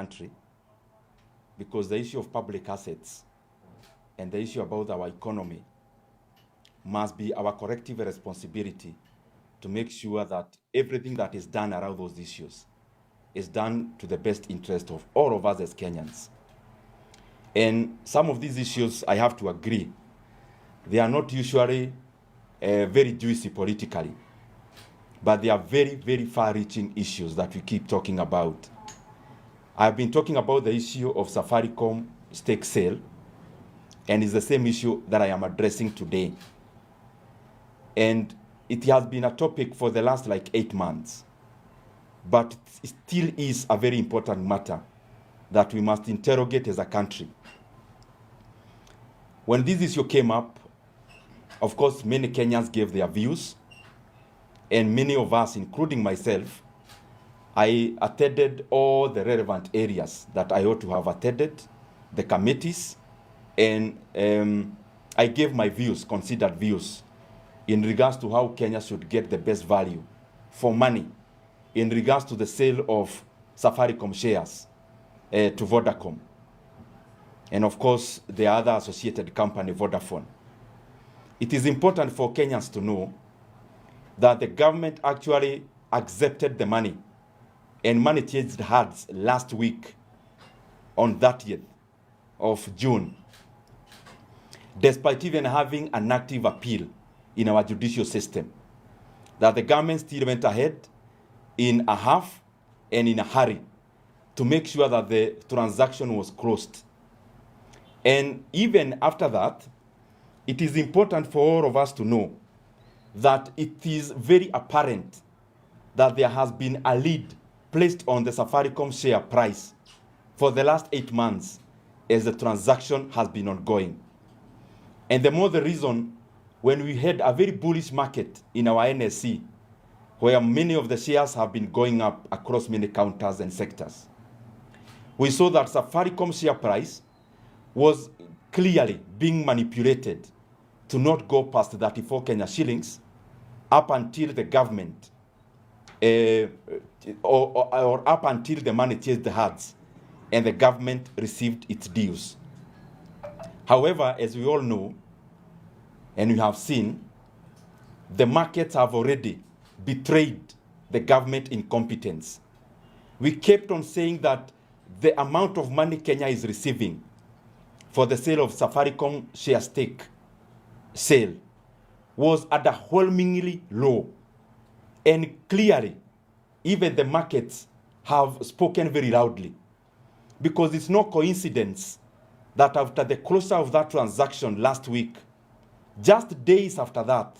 country, because the issue of public assets and the issue about our economy must be our collective responsibility to make sure that everything that is done around those issues is done to the best interest of all of us as Kenyans. And some of these issues, I have to agree, they are not usually very juicy politically, but they are very, very far-reaching issues that we keep talking about. I've been talking about the issue of Safaricom stake sale, and it's the same issue that I am addressing today. And it has been a topic for the last 8 months, but it still is a very important matter that we must interrogate as a country. When this issue came up, of course, many Kenyans gave their views, and many of us, including myself, I attended all the relevant areas that I ought to have attended, the committees, and I gave my views, considered views, in regards to how Kenya should get the best value for money in regards to the sale of Safaricom shares to Vodacom. And of course, the other associated company, Vodafone. It is important for Kenyans to know that the government actually accepted the money, and money changed hands last week on 30th of June, despite even having an active appeal in our judicial system, that the government still went ahead in a huff and in a hurry to make sure that the transaction was closed. And even after that, it is important for all of us to know that it is very apparent that there has been a lid placed on the Safaricom share price for the last 8 months as the transaction has been ongoing. And the more the reason, when we had a very bullish market in our NSC, where many of the shares have been going up across many counters and sectors, we saw that Safaricom share price was clearly being manipulated to not go past 34 Kenya shillings up until the government, or up until the money changed hands and the government received its dues. However, as we all know, and we have seen, the markets have already betrayed the government incompetence. We kept on saying that the amount of money Kenya is receiving for the sale of Safaricom share stake sale was underwhelmingly low. And clearly, even the markets have spoken very loudly, because it's no coincidence that after the closure of that transaction last week, just days after that,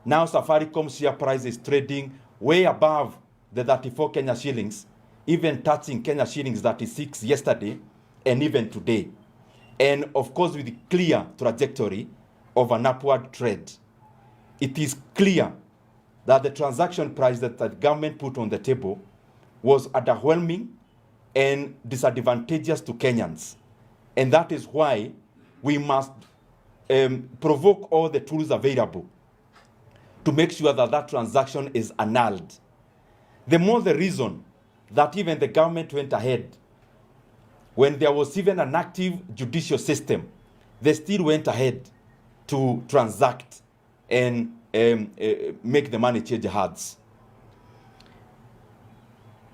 now Safaricom share price is trading way above the 34 Kenya shillings, even touching Kenya shillings 36 yesterday and even today. And of course, with the clear trajectory of an upward trend. It is clear that the transaction price that the government put on the table was underwhelming and disadvantageous to Kenyans. And that is why we must provoke all the tools available to make sure that that transaction is annulled. The more the reason that even the government went ahead, when there was even an active judicial system, they still went ahead to transact and make the money change hands.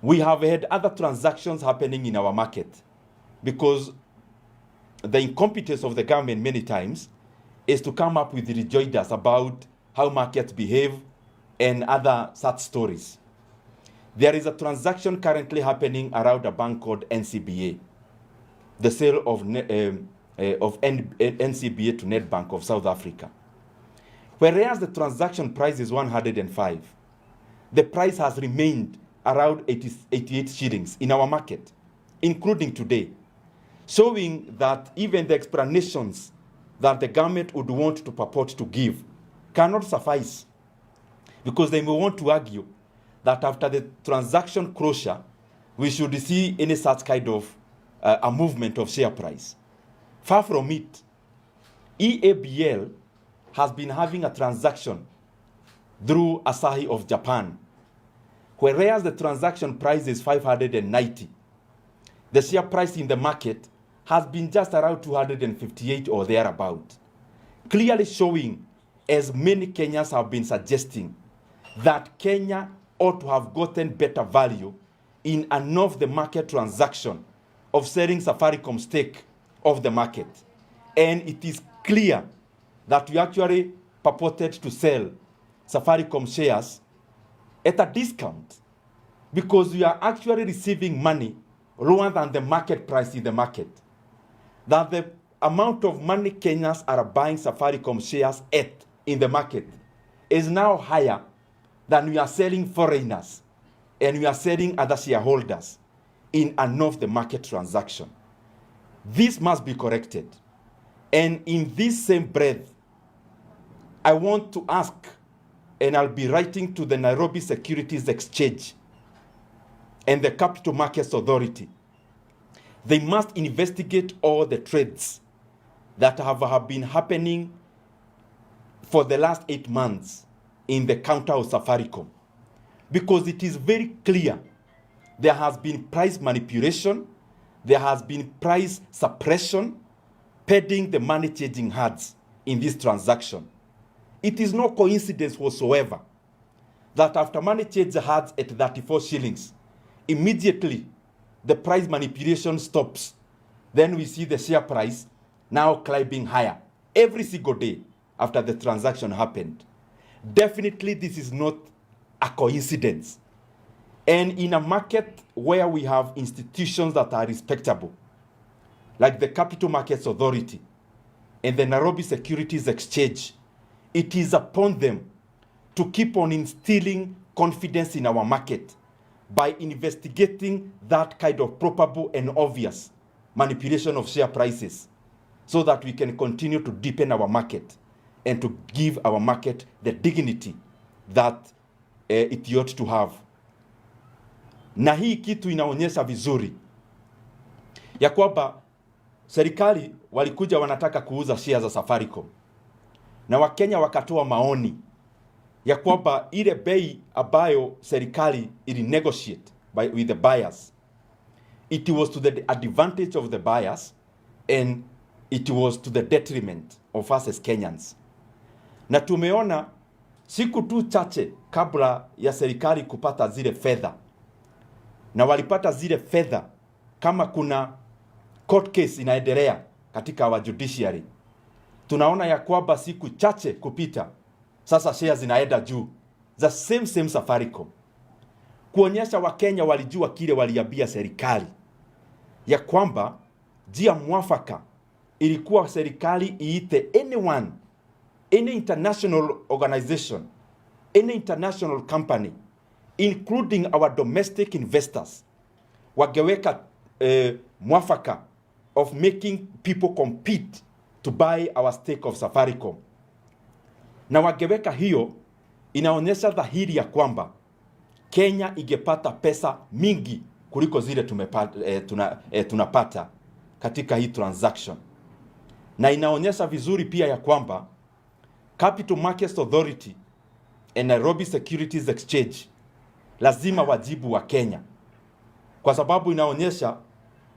We have had other transactions happening in our market because the incompetence of the government many times is to come up with rejoinders about how markets behave and other such stories. There is a transaction currently happening around a bank called NCBA, the sale of NCBA to Nedbank of South Africa. Whereas the transaction price is 105, the price has remained around 88 shillings in our market, including today, showing that even the explanations that the government would want to purport to give cannot suffice, because they may want to argue that after the transaction closure, we should see any such kind of a movement of share price. Far from it. EABL has been having a transaction through Asahi of Japan, whereas the transaction price is 590. the share price in the market has been just around 258 or thereabout, clearly showing, as many Kenyans have been suggesting, that Kenya ought to have gotten better value in an off-the-market transaction of selling Safaricom stake off the market. And it is clear that we actually purported to sell Safaricom shares at a discount because we are actually receiving money lower than the market price in the market. That the amount of money Kenyans are buying Safaricom shares at in the market is now higher than we are selling foreigners and we are selling other shareholders in an off-the-market transaction. This must be corrected. And in this same breath, I want to ask, and I'll be writing to the Nairobi Securities Exchange and the Capital Markets Authority, they must investigate all the trades that have been happening for the last 8 months in the counter of Safaricom. Because it is very clear there has been price manipulation, there has been price suppression, pending the money changing hands in this transaction. It is no coincidence whatsoever that after money change hands at 34 shillings, immediately the price manipulation stops. Then we see the share price now climbing higher every single day after the transaction happened. Definitely this is not a coincidence. And in a market where we have institutions that are respectable, like the Capital Markets Authority and the Nairobi Securities Exchange, it is upon them to keep on instilling confidence in our market by investigating that kind of probable and obvious manipulation of share prices so that we can continue to deepen our market and to give our market the dignity that it ought to have. Na hii kitu inaonyesha vizuri ya kwamba serikali walikuja wanataka kuuza shares za Safaricom, na Wakenya wakatoa maoni ya kwamba ile bei ambayo serikali ili negotiate with the buyers, it was to the advantage of the buyers and it was to the detriment of us as Kenyans. Na tumeona siku tu chache kabla ya serikali kupata zile fedha, na walipata zile fedha kama kuna court case inaendelea katika our judiciary, tunaona ya kwamba siku chache kupita sasa shares zinaenda juu za same Safaricom, kuonyesha Wakenya walijua kile waliambia serikali ya kwamba njia mwafaka ilikuwa serikali iite anyone, any international organization, any international company, including our domestic investors, wageweka mwafaka of making people compete to buy our stake of Safaricom. Na wageweka hiyo, inaonyesha dhahiri ya kwamba Kenya ingepata pesa mingi kuliko zile tunapata katika hii transaction. Na inaonyesha vizuri pia ya kwamba Capital Markets Authority and Nairobi Securities Exchange lazima wajibu wa Kenya, kwa sababu inaonyesha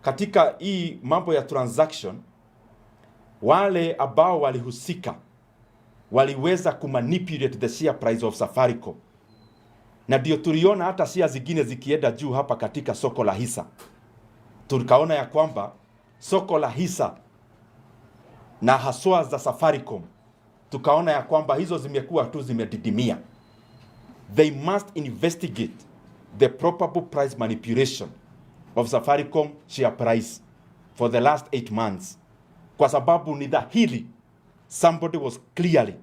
katika hii mambo ya transaction wale ambao walihusika waliweza kumanipulate the share price of Safaricom. Na ndio tuliona hata share zingine zikienda juu hapa katika soko la hisa. Tukaona ya kwamba soko la hisa na haswa za Safaricom, tukaona ya kwamba hizo zimekuwa tu zimedidimia. They must investigate the probable price manipulation of Safaricom share price for the last 8 months. Kwa sababu ni dhahiri somebody was clearly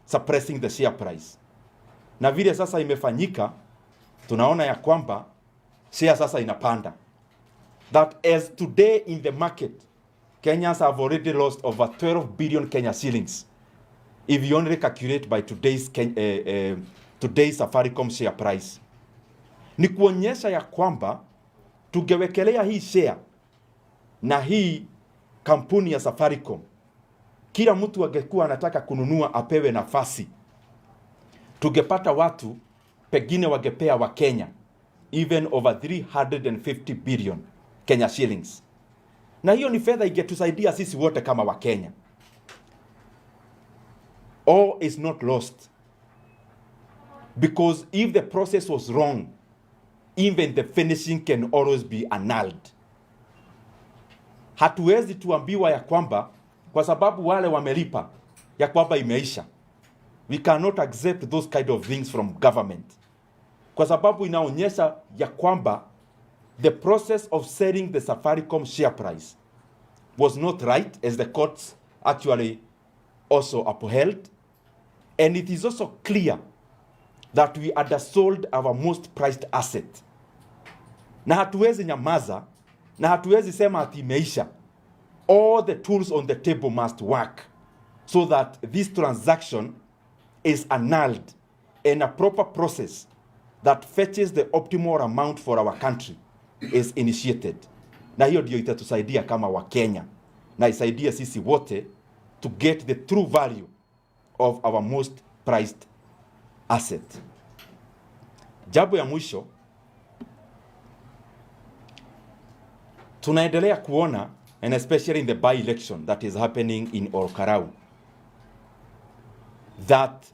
suppressing the share price. Na vile sasa imefanyika, tunaona ya kwamba share sasa inapanda. That as today in the market, Kenyans have already lost over 12 billion Kenya shillings if you only calculate by today's Safaricom share price. Ni kuonyesha ya kwamba tungewekelea hii share na hii kampuni ya Safaricom, kila mtu angekuwa anataka kununua apewe nafasi, tungepata watu pengine wangepea wa Kenya even over 350 billion Kenya shillings. Na hiyo ni fedha ingetusaidia sisi wote kama Wakenya. All is not lost. Because if the process was wrong, even the finishing can always be annulled. Hatuwezi tuambiwa ya kwamba kwa sababu wale wamelipa ya kwamba imeisha. We cannot accept those kind of things from government. Kwa sababu inaonyesha ya kwamba the process of selling the Safaricom share price was not right, as the courts actually also upheld. And it is also clear that we undersold our most prized asset. Na hatuwezi nyamaza, na hatuwezi sema ati imeisha. All the tools on the table must work so that this transaction is annulled and a proper process that fetches the optimal amount for our country is initiated. Na hiyo ndio itatusaidia kama Wakenya, na isaidia sisi wote to get the true value of our most prized asset. Jambo ya mwisho, tunaendelea kuona, and especially in the by-election that is happening in Olkarau, that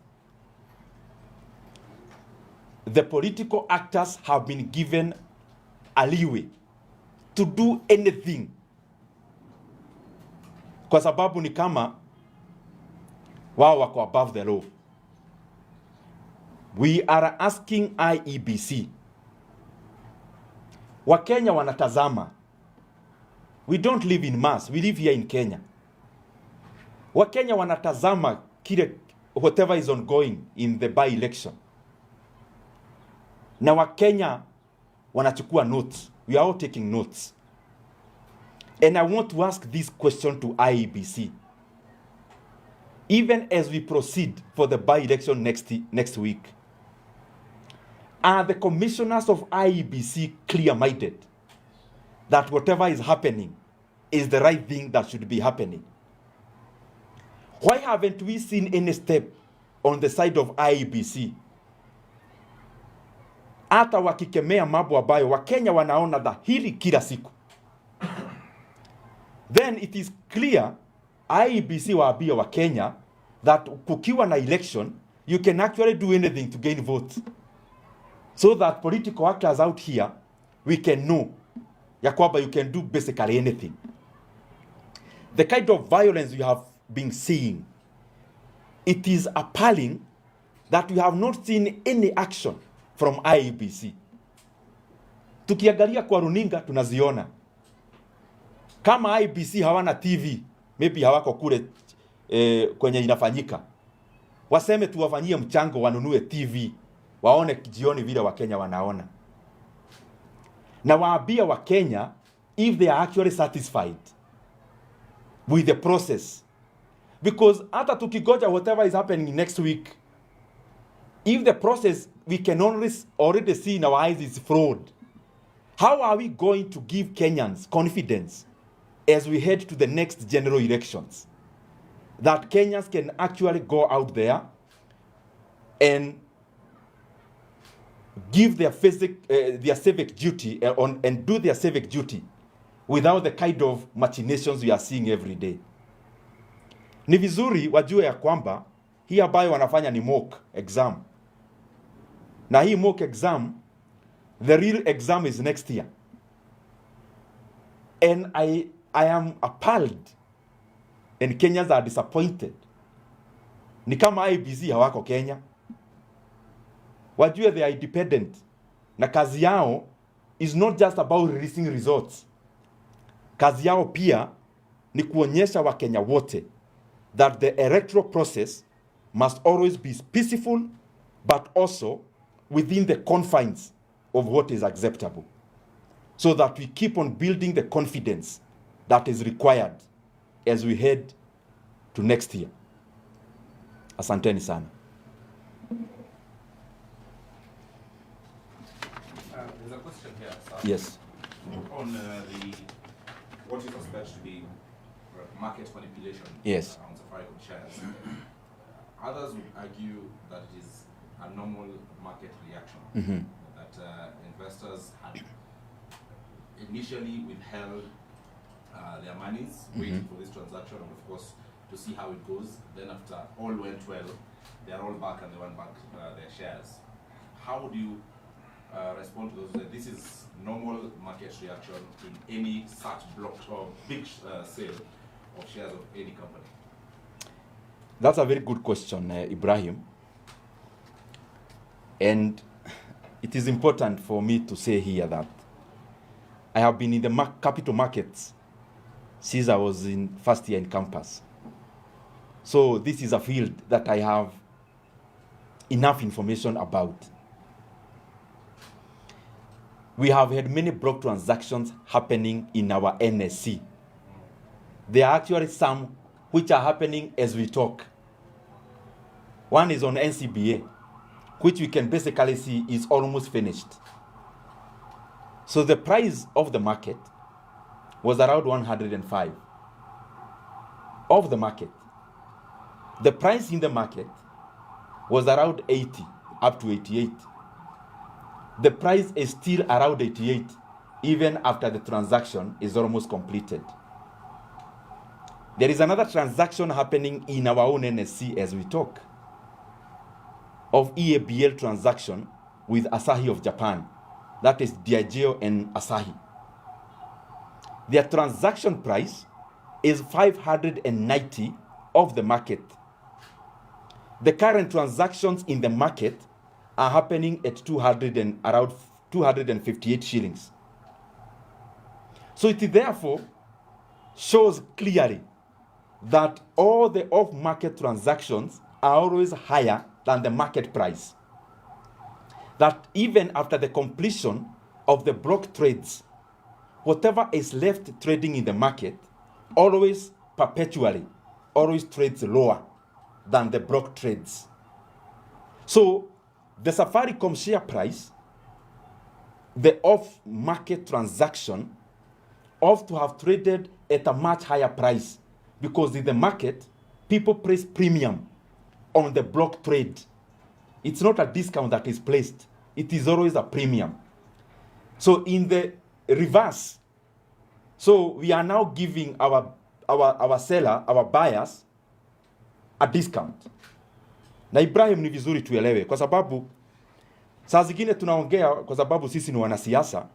the political actors have been given a leeway to do anything, kwa sababu ni kama wao wako above the law. We are asking IEBC. Wakenya wanatazama. We don't live in mass, we live here in Kenya. Wakenya wanatazama kile whatever is ongoing in the by-election. Na Wakenya wanachukua notes. We are all taking notes. And I want to ask this question to IEBC. Even as we proceed for the by-election next week, are the commissioners of IEBC clear-minded that whatever is happening is the right thing that should be happening? Why haven't we seen any step on the side of IEBC? Hata wakikemea mambo ambayo Wakenya wanaona dhahiri kila siku. Then it is clear IEBC waambia Wakenya that kukiwa na election, you can actually do anything to gain votes. So that political actors out here, we can know ya kwamba you can do basically anything. The kind of violence we have been seeing, it is appalling that we have not seen any action from IEBC. Tukiangalia kwa runinga tunaziona. Kama IEBC hawana TV, maybe hawako kule kwenye inafanyika, waseme tuwafanyie mchango wanunue TV, waone jioni vile Wakenya wanaona. Na waambia Wakenya if they are actually satisfied with the process. Because hata tukigoja whatever is happening next week, if the process we can already see in our eyes is fraud, how are we going to give Kenyans confidence as we head to the next general elections that Kenyans can actually go out there and give their civic duty and do their civic duty without the kind of machinations we are seeing every day? Ni vizuri wajue ya kwamba hii ambayo wanafanya ni mock exam. Na hii mock exam, the real exam is next year. And I am appalled and Kenyans are disappointed. Ni kama IEBC hawako Kenya. Wajue they are independent. Na kazi yao is not just about releasing results. Kazi yao pia ni kuonyesha Wakenya wote that the electoral process must always be peaceful, but also within the confines of what is acceptable, so that we keep on building the confidence that is required as we head to next year. Asanteni sana. There's a question here, sir. Yes. On what you suspect to be market manipulation. Yes. On Safaricom shares. Others would argue that it is a normal market reaction. Mm-hmm. That investors had initially withheld their monies, waiting for this transaction, and of course, to see how it goes. Then after all went well, they are all back and they want back their shares. How would you respond to those? This is normal market reaction in any such block or big sale of shares of any company? That's a very good question, Ibrahim. And it is important for me to say here that I have been in the capital markets since I was in first year in campus. So this is a field that I have enough information about. We have had many block transactions happening in our NSC. There are actually some which are happening as we talk. One is on NCBA, which we can basically see is almost finished. So the price of the market was around 105 of the market. The price in the market was around 80 up to 88. The price is still around 88 even after the transaction is almost completed. There is another transaction happening in our own NSC as we talk of EABL transaction with Asahi of Japan. That is Diageo and Asahi. Their transaction price is 590 of the market. The current transactions in the market are happening at around 258 shillings. So it therefore shows clearly that all the off-market transactions are always higher than the market price. That even after the completion of the block trades, whatever is left trading in the market always perpetually always trades lower than the block trades. So the Safaricom share price, the off-market transaction, ought to have traded at a much higher price because in the market, people place premium on the block trade. It's not a discount that is placed. It is always a premium. So in the reverse, so we are now giving our seller, our buyers, a discount. Na Ibrahim, ni vizuri tuelewe kwa sababu saa zingine tunaongea kwa sababu sisi ni wanasiasa.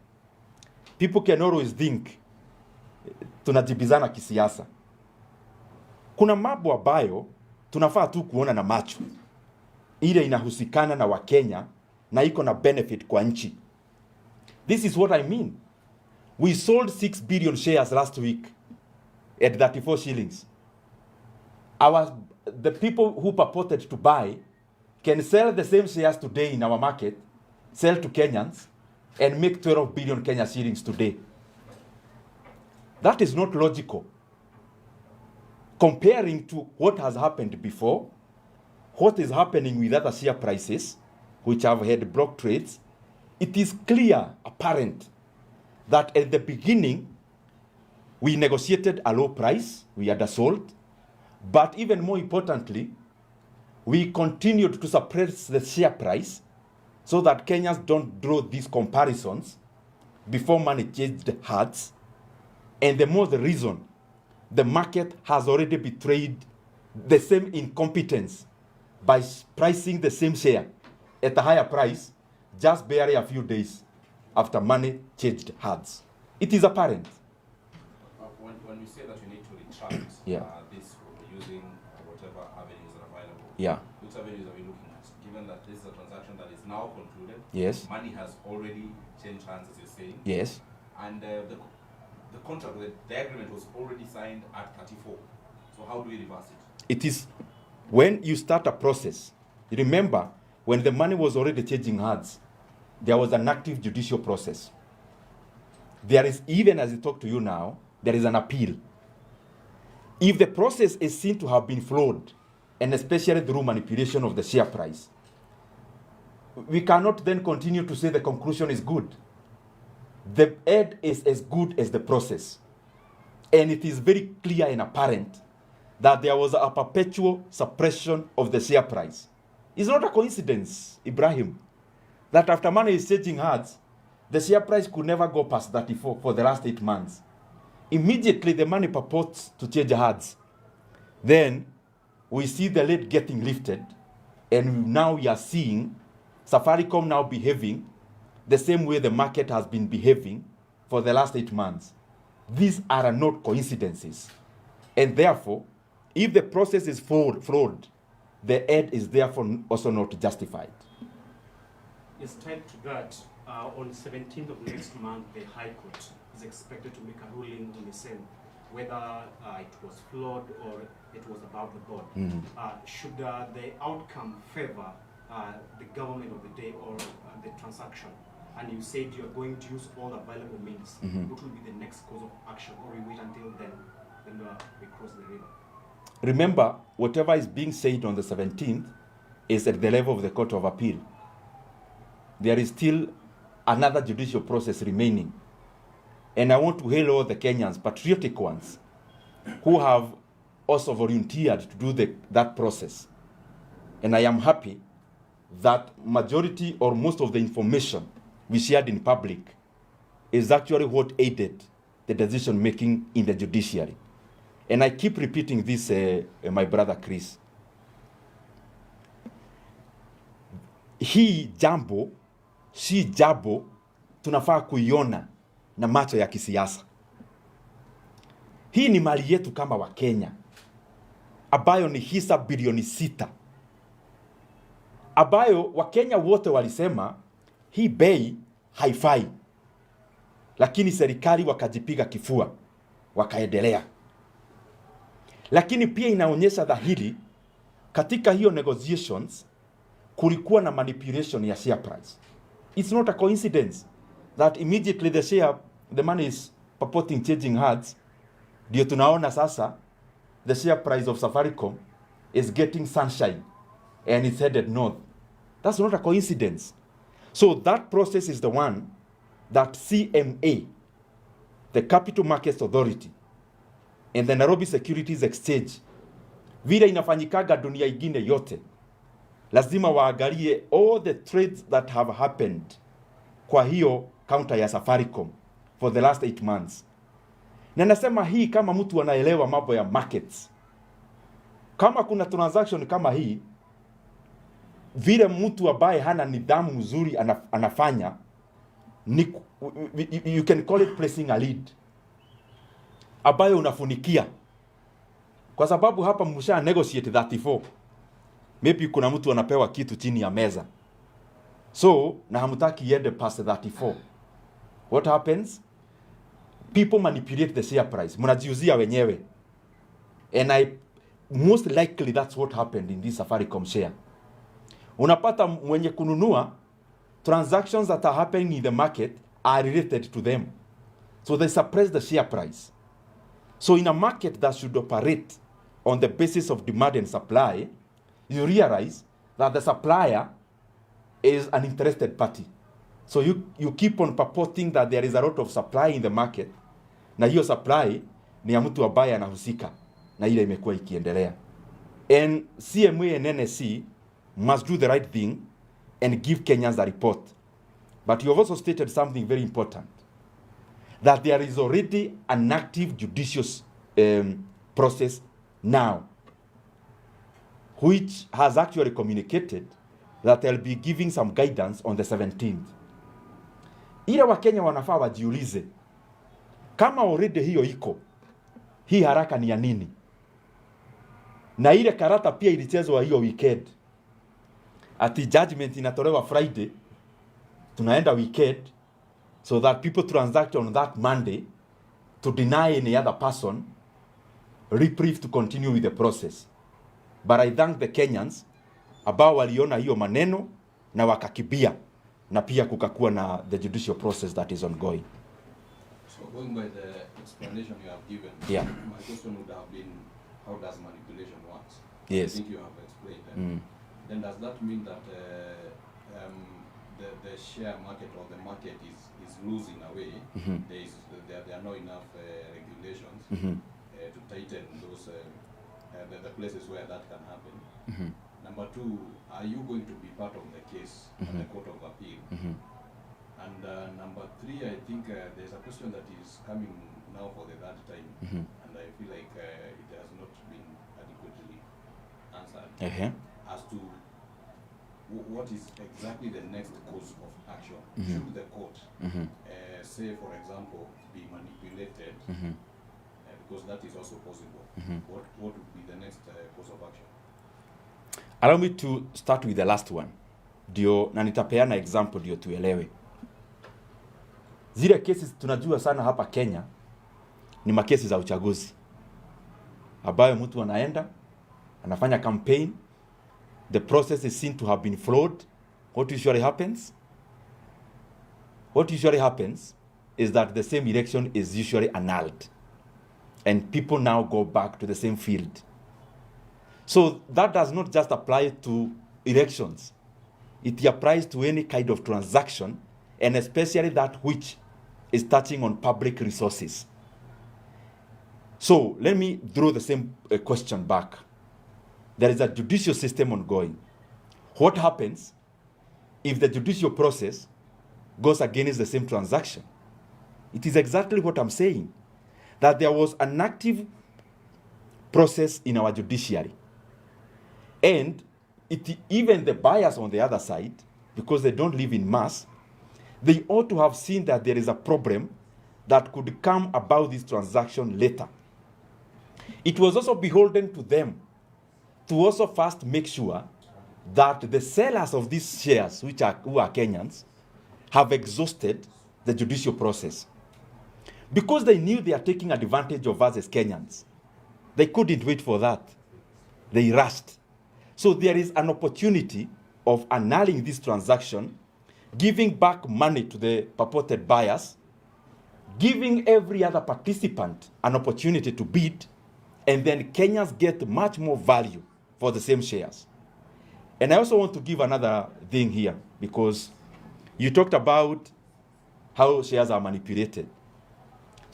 People can always think tunajibizana kisiasa. Kuna mambo ambayo tunafaa tu kuona na macho. Ile inahusikana na Wakenya na iko na benefit kwa nchi. This is what I mean. We sold 6 billion shares last week at 34 shillings. The people who purported to buy can sell the same shares today in our market, sell to Kenyans, and make 12 billion Kenya shillings today. That is not logical. Comparing to what has happened before, what is happening with other share prices, which have had block trades, it is clear, apparent, that at the beginning, we negotiated a low price, we undersold, but even more importantly, we continued to suppress the share price so that Kenyans don't draw these comparisons before money changed hands. And the more the reason, the market has already betrayed the same incompetence by pricing the same share at a higher price just barely a few days after money changed hands. It is apparent. When you say that you need to retract this using whatever avenues are available, which avenues are we looking at? Given that this is a transaction that is now concluded, money has already changed hands, as you're saying. Yes. And the contract, the agreement was already signed at 34. So how do we reverse it? It is when you start a process. Remember, when the money was already changing hands, there was an active judicial process. There is, even as I talk to you now, there is an appeal. If the process is seen to have been flawed, and especially through manipulation of the share price, we cannot then continue to say the conclusion is good. The end is as good as the process. And it is very clear and apparent that there was a perpetual suppression of the share price. It's not a coincidence, Ibrahim, that after money is changing hands, the share price could never go past 34 for the last 8 months. Immediately, the money purports to change hands. Then, we see the lid getting lifted, and now we are seeing Safaricom now behaving the same way the market has been behaving for the last 8 months. These are not coincidences. And therefore, if the process is flawed, the end is therefore also not justified. Yes, tied to that, on the 17th of next month, the High Court is expected to make a ruling on the same, whether it was flawed or it was above the board. Should the outcome favor the government of the day or the transaction, and you said you're going to use all available means, what will be the next course of action, or we wait until then we cross the river? Remember, whatever is being said on the 17th is at the level of the Court of Appeal. There is still another judicial process remaining. And I want to hail all the Kenyans, patriotic ones, who have also volunteered to do that process. And I am happy that majority or most of the information we shared in public is actually what aided the decision making in the judiciary. And I keep repeating this, my brother Chris. Hii jambo, si jambo, tunafaa kuiona na macho ya kisiasa. Hii ni mali yetu kama wa Kenya, ambayo ni hisa bilioni 6, ambayo Wakenya wote walisema hii bei haifai, lakini serikali wakajipiga kifua, wakaendelea. Lakini pia inaonyesha dhahiri katika hiyo negotiations kulikuwa na manipulation ya share price. It's not a coincidence that immediately the money is purporting changing hands. Ndio tunaona sasa the share price of Safaricom is getting sunshine and it's headed north. That's not a coincidence. So that process is the one that CMA, the Capital Markets Authority, and the Nairobi Securities Exchange, vile inafanyikaga dunia ingine yote, lazima waangalie all the trades that have happened kwa hiyo counter ya Safaricom for the last 8 months. Na nasema hii kama mtu anaelewa mambo ya markets. Kama kuna transaction kama hii, vile mtu ambaye hana nidhamu mzuri anafanya, you can call it placing a lead, ambayo unafunikia. Kwa sababu hapa msha negotiate 34. Maybe kuna mtu anapewa kitu chini ya meza. So, na hamutaki iende past 34. What happens? People manipulate the share price. Mnajiuzia wenyewe. And most likely that's what happened in this Safaricom share. Unapata mwenye kununua, transactions that are happening in the market are related to them. So they suppress the share price. So in a market that should operate on the basis of demand and supply, you realize that the supplier is an interested party. So you keep on purporting that there is a lot of supply in the market, na hiyo supply ni ya mtu ambaye anahusika na ile imekuwa ikiendelea. And CMA and NSC must do the right thing and give Kenyans a report. But you have also stated something very important, that there is already an active judicial process now, which has actually communicated that they'll be giving some guidance on the 17th. Ile Wakenya wanafaa wajiulize, kama already hiyo iko, hii haraka ni ya nini? Na ile karata pia ilichezwa hiyo weekend. Ati judgment inatolewa Friday, tunaenda weekend, so that people transact on that Monday to deny any other person reprieve to continue with the process. But I thank the Kenyans ambao waliona hiyo maneno na wakakibia, na pia kukakuwa na the judicial process that is ongoing. So going by the explanation you have given, yeah, my question would have been, how does manipulation work? Yes. I think you have explained. Then does that mean that the share market or the market is losing away? There are not enough regulations to tighten those the places where that can happen. Number two, are you going to be part of the case at the Court of Appeal? And number three, I think there's a question that is coming now for the third time, and I feel like it has not been adequately answered as to what is exactly the next course of action. Should the court, say, for example, be manipulated, because that is also possible, what would be the next course of action? Allow me to start with the last one. Ndio, na nitapeana example ndio tuelewe. Zile cases tunajua sana hapa Kenya ni makesi za uchaguzi. Ambayo mtu anaenda, anafanya campaign, the process is seen to have been flawed. What usually happens? What usually happens is that the same election is usually annulled. And people now go back to the same field. So that does not just apply to elections. It applies to any kind of transaction, and especially that which is touching on public resources. So let me throw the same question back. There is a judicial system ongoing. What happens if the judicial process goes against the same transaction? It is exactly what I'm saying, that there was an active process in our judiciary. And even the buyers on the other side, because they don't live in mass, they ought to have seen that there is a problem that could come about this transaction later. It was also beholden to them to also first make sure that the sellers of these shares, who are Kenyans, have exhausted the judicial process. Because they knew they are taking advantage of us as Kenyans, they couldn't wait for that. They rushed. So there is an opportunity of annulling this transaction, giving back money to the purported buyers, giving every other participant an opportunity to bid, and then Kenyans get much more value for the same shares. And I also want to give another thing here, because you talked about how shares are manipulated.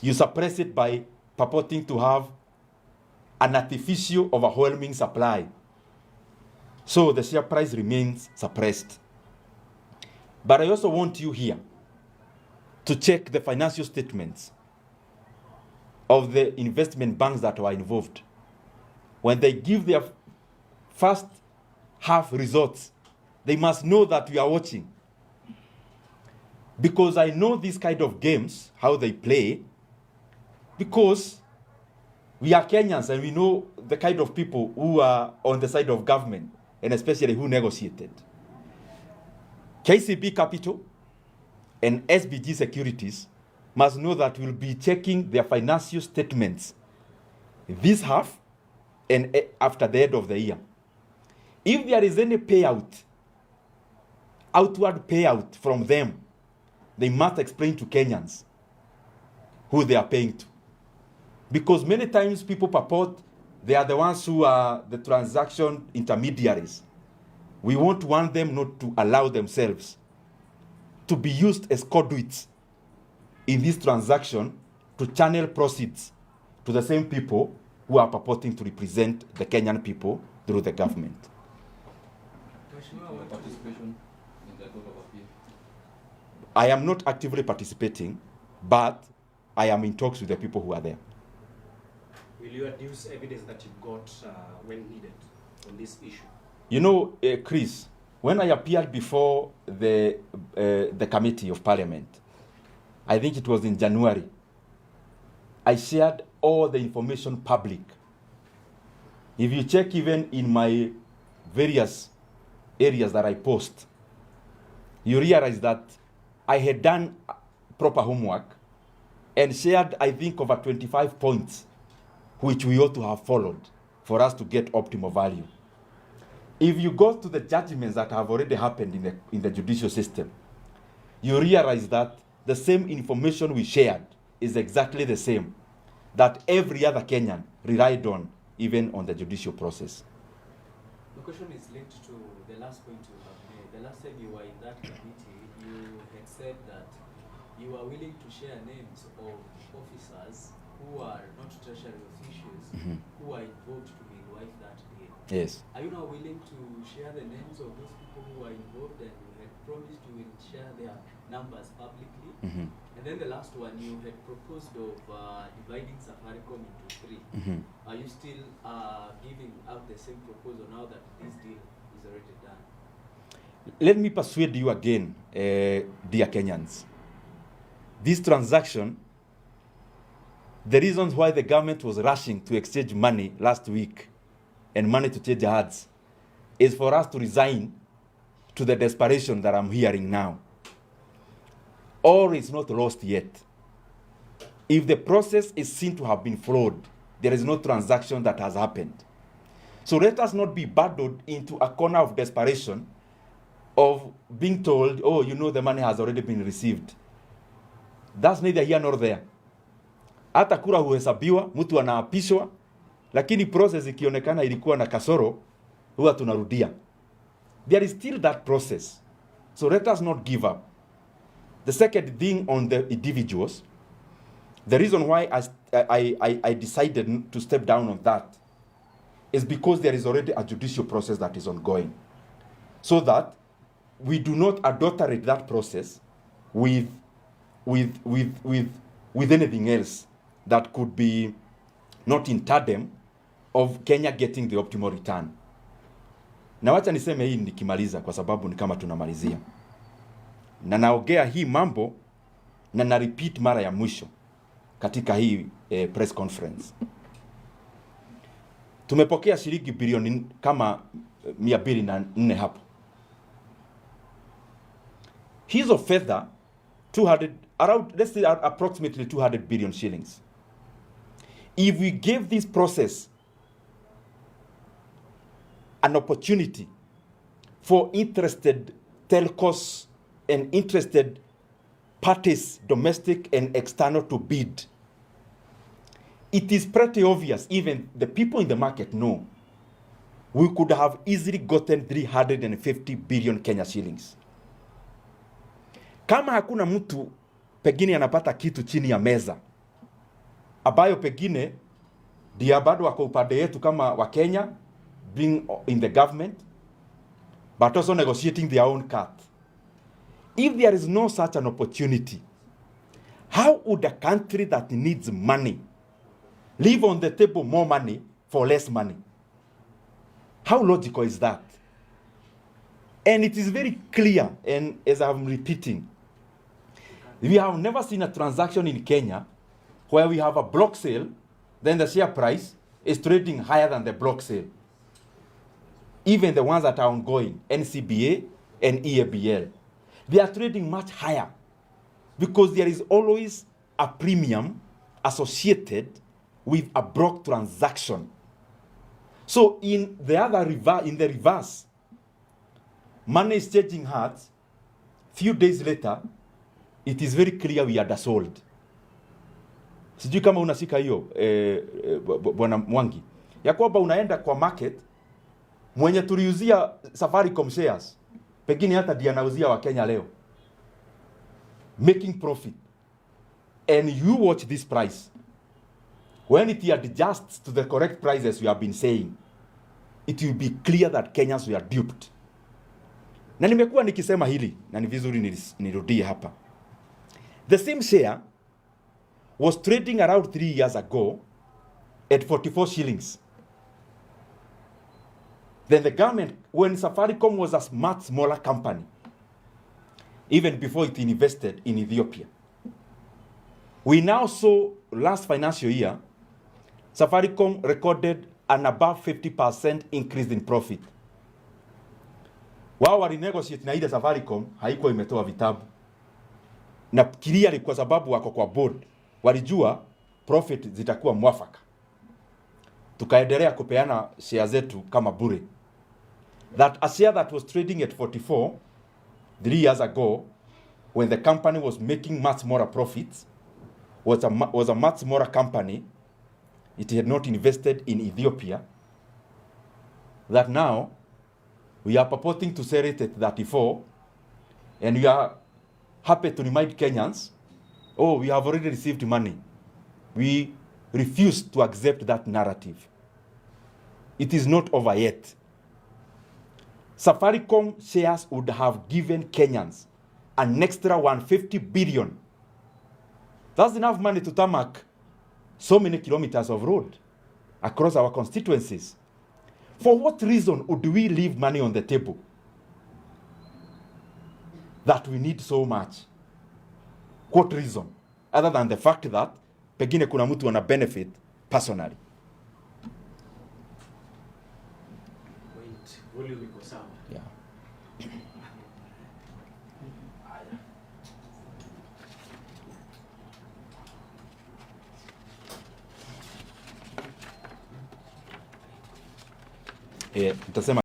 You suppress it by purporting to have an artificial overwhelming supply. So the share price remains suppressed. But I also want you here to check the financial statements of the investment banks that were involved. When they give their first half results, they must know that we are watching. Because I know these kind of games, how they play, because we are Kenyans and we know the kind of people who are on the side of government, and especially who negotiated. KCB Capital and SBG Securities must know that we'll be checking their financial statements this half and after the end of the year. If there is any payout, outward payout from them, they must explain to Kenyans who they are paying to. Because many times people purport they are the ones who are the transaction intermediaries. We want them not to allow themselves to be used as conduits in this transaction to channel proceeds to the same people who are purporting to represent the Kenyan people through the government. Participation in the Court of Appeal? I am not actively participating, but I am in talks with the people who are there. Will you adduce evidence that you got when needed on this issue? You know, Chris, when I appeared before the Committee of Parliament, I think it was in January, I shared all the information public. If you check even in my various areas that I post, you realize that I had done proper homework and shared, I think, over 25 points which we ought to have followed for us to get optimal value. If you go to the judgments that have already happened in the judicial system, you realize that the same information we shared is exactly the same that every other Kenyan relied on, even on the judicial process. The question is linked to the last point you have made. The last time you were in that committee, you had said that you are willing to share names of officers who are not treasury officials, who are involved to midwife that deal. Yes. Are you now willing to share the names of those people who are involved and you had promised you will share their numbers publicly. Mhm. And then the last one, you had proposed of dividing Safaricom into 3. Mhm. Are you still giving out the same proposal now that this deal is already done? Let me persuade you again, dear Kenyans. This transaction, the reasons why the government was rushing to exchange money last week and money to change hands is for us to resign to the desperation that I'm hearing now. All is not lost yet. If the process is seen to have been flawed, there is no transaction that has happened. So let us not be bundled into a corner of desperation of being told, oh, you know, the money has already been received. That's neither here nor there. Hata kura huhesabiwa, mtu anaapishwa, lakini process ikionekana ilikuwa na kasoro, huwa tunarudia. There is still that process. So let us not give up. The second thing on the individuals, the reason why I decided to step down on that is because there is already a judicial process that is ongoing. So that we do not adulterate that process with anything else that could be not in tandem of Kenya getting the optimal return. Na wacha niseme hii nikimaliza kwa sababu ni kama tunamalizia. Na naongea hii mambo na na repeat mara ya mwisho katika hii press conference. Tumepokea shilingi bilioni kama 204 hapo. Hizo fedha 200 around, let's say approximately 200 billion shillings. If we gave this process an opportunity for interested telcos and interested parties, domestic and external, to bid, it is pretty obvious, even the people in the market know, we could have easily gotten 350 billion Kenya shillings. Kama hakuna mtu pengine anapata kitu chini ya meza ambayo pengine ndio bado wako upande yetu kama wa Kenya, being in the government but also negotiating their own cut. If there is no such an opportunity, how would a country that needs money leave on the table more money for less money? How logical is that? And it is very clear, and as I'm repeating, we have never seen a transaction in Kenya where we have a block sale, then the share price is trading higher than the block sale. Even the ones that are ongoing, NCBA and EABL, they are trading much higher because there is always a premium associated with a block transaction. So in the reverse, money is changing hands. Few days later, it is very clear we are undersold. Sijui kama unashika hiyo bwana Mwangi, ya kwamba unaenda kwa market, mwenye tuliuzia Safaricom shares pengine hata ndiye anauzia wa Kenya leo, making profit, and you watch this price. When it adjusts to the correct prices we have been saying, it will be clear that Kenyans were duped. Na nimekuwa nikisema hili na ni vizuri nirudie hapa. The same share was trading around 3 years ago at 44 shillings. Then the government, when Safaricom was a much smaller company, even before it invested in Ethiopia, we now saw last financial year, Safaricom recorded an above 50% increase in profit. Wao walinegotiate na ile Safaricom haikuwa imetoa vitabu. Na clearly kwa sababu wako kwa board, walijua profit zitakuwa mwafaka. Tukaendelea kupeana share zetu kama bure. That a share that was trading at 44 3 years ago, when the company was making much more profits, was a much smaller company. It had not invested in Ethiopia. That now we are purporting to sell it at 34, and we are happy to remind Kenyans, oh, we have already received money. We refuse to accept that narrative. It is not over yet. Safaricom shares would have given Kenyans an extra 150 billion. That's enough money to tarmac so many kilometers of road across our constituencies. For what reason would we leave money on the table that we need so much? What reason? Other than the fact that pengine kuna mtu ana benefit personally. Wait, volume iko sawa. Yeah. Nitasema